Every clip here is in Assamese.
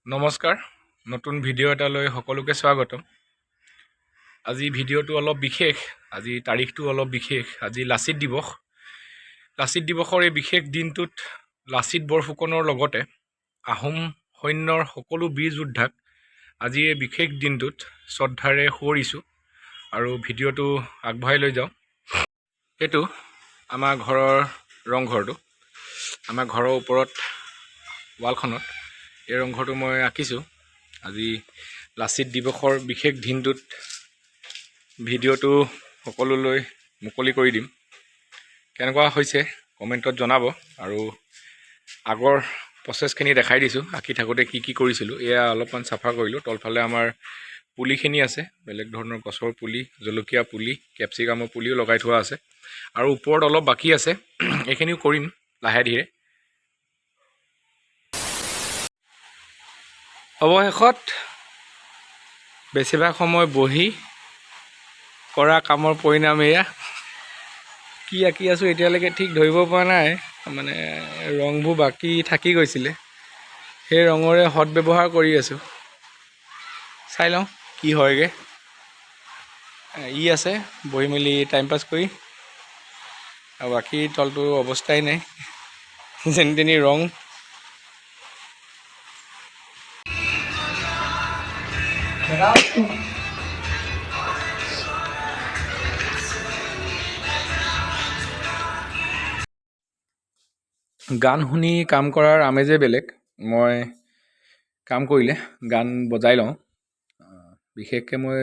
নমস্কাৰ নতুন ভিডিঅ' এটালৈ সকলোকে স্বাগতম। আজি ভিডিঅ'টো অলপ বিশেষ, আজি তাৰিখটো অলপ বিশেষ। আজি লাচিত দিৱস। লাচিত দিৱসৰ এই বিশেষ দিনটোত লাচিত বৰফুকনৰ লগতে আহোম সৈন্যৰ সকলো বীৰ যোদ্ধাক আজি এই বিশেষ দিনটোত শ্ৰদ্ধাৰে সোঁৱৰিছোঁ আৰু ভিডিঅ'টো আগবঢ়াই লৈ যাওঁ। এইটো আমাৰ ঘৰৰ ৰংঘৰটো। আমাৰ ঘৰৰ ওপৰত ৱালখনত এই ৰংঘৰটো মই আঁকিছোঁ। আজি লাচিত দিৱসৰ বিশেষ দিনটোত ভিডিঅ'টো সকলোলৈ মুকলি কৰি দিম। কেনেকুৱা হৈছে কমেণ্টত জনাব। আৰু আগৰ প্ৰচেছখিনি দেখাই দিছোঁ, আঁকি থাকোঁতে কি কি কৰিছিলোঁ। এয়া অলপমান চাফা কৰিলোঁ। তলফালে আমাৰ পুলিখিনি আছে, বেলেগ ধৰণৰ গছৰ পুলি, জলকীয়া পুলি, কেপচিকামৰ পুলিও লগাই থোৱা আছে। আৰু ওপৰত অলপ বাকী আছে, এইখিনিও কৰিম লাহে ধীৰে। অৱশেষত বেছিভাগ সময় বহি কৰা কামৰ পৰিণাম এয়া। কি আঁকি আছোঁ এতিয়ালৈকে ঠিক ধৰিব পৰা নাই, মানে ৰংবোৰ বাকী থাকি গৈছিলে, সেই ৰঙৰে সদব্যৱহাৰ কৰি আছোঁ। চাই লওঁ কি হয়গৈ। ই আছে বহি মেলি টাইম পাছ কৰি, আৰু বাকী তলটো অৱস্থাই নাই, যেনি তেনি ৰং। গান শুনি কাম কৰাৰ আমেজেই বেলেগ। মই কাম কৰিলে গান বজাই লওঁ। বিশেষকৈ মই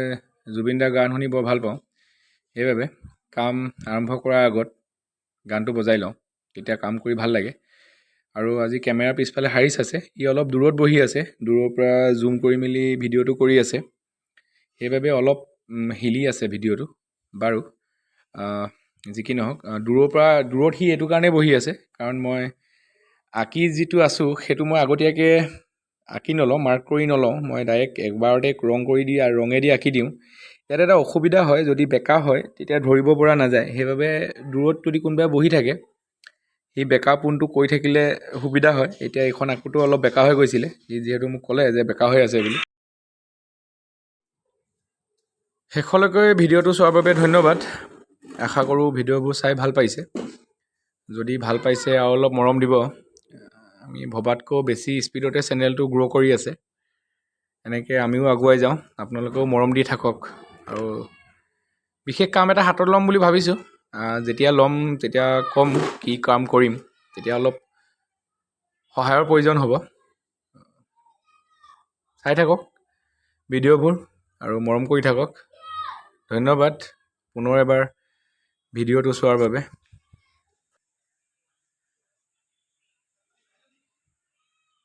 জুবিন দাৰ গান শুনি বৰ ভাল পাওঁ। সেইবাবে কাম আৰম্ভ কৰাৰ আগত গানটো বজাই লওঁ, তেতিয়া কাম কৰি ভাল লাগে। আৰু আজি কেমেৰাৰ পিছফালে হাৰিছ আছে, ই অলপ দূৰত বহি আছে, দূৰৰ পৰা জুম কৰি মেলি ভিডিঅ'টো কৰি আছে, সেইবাবে অলপ হিলি আছে ভিডিঅ'টো। বাৰু যি কি নহওক, দূৰত সি এইটো কাৰণেই বহি আছে কাৰণ মই আঁকি যিটো আছোঁ সেইটো মই আগতীয়াকৈ আঁকি নলওঁ, মাৰ্ক কৰি নলওঁ। মই ডাইৰেক্ট একবাৰতে ৰং কৰি দি আৰু ৰঙেদি আঁকি দিওঁ। ইয়াত এটা অসুবিধা হয়, যদি বেকা হয় তেতিয়া ধৰিব পৰা নাযায়। সেইবাবে দূৰত যদি কোনোবাই বহি থাকে, সি বেকা পোনটো কৰি থাকিলে সুবিধা হয়। এতিয়া এইখন আঁকোতো অলপ বেকা হৈ গৈছিলে, সি যিহেতু মোক ক'লে যে বেকা হৈ আছে বুলি। শেষলৈকে ভিডিঅ'টো চোৱাৰ বাবে ধন্যবাদ। আশা কৰোঁ ভিডিঅ'বোৰ চাই ভাল পাইছে। যদি ভাল পাইছে আৰু অলপ মৰম দিব। আমি ভবাতকৈ বেছি স্পীডতে চেনেলটো গ্ৰ' কৰি আছে। এনেকৈ আমিও আগুৱাই যাওঁ, আপোনালোকেও মৰম দি থাকক। আৰু বিশেষ কাম এটা হাতত ল'ম বুলি ভাবিছোঁ। যেতিয়া ল'ম তেতিয়া ক'ম কি কাম কৰিম, তেতিয়া অলপ সহায়ৰ প্ৰয়োজন হ'ব। চাই থাকক ভিডিঅ'বোৰ আৰু মৰম কৰি থাকক। ধন্যবাদ পুনৰ এবাৰ ভিডিঅ'টো চোৱাৰ বাবে।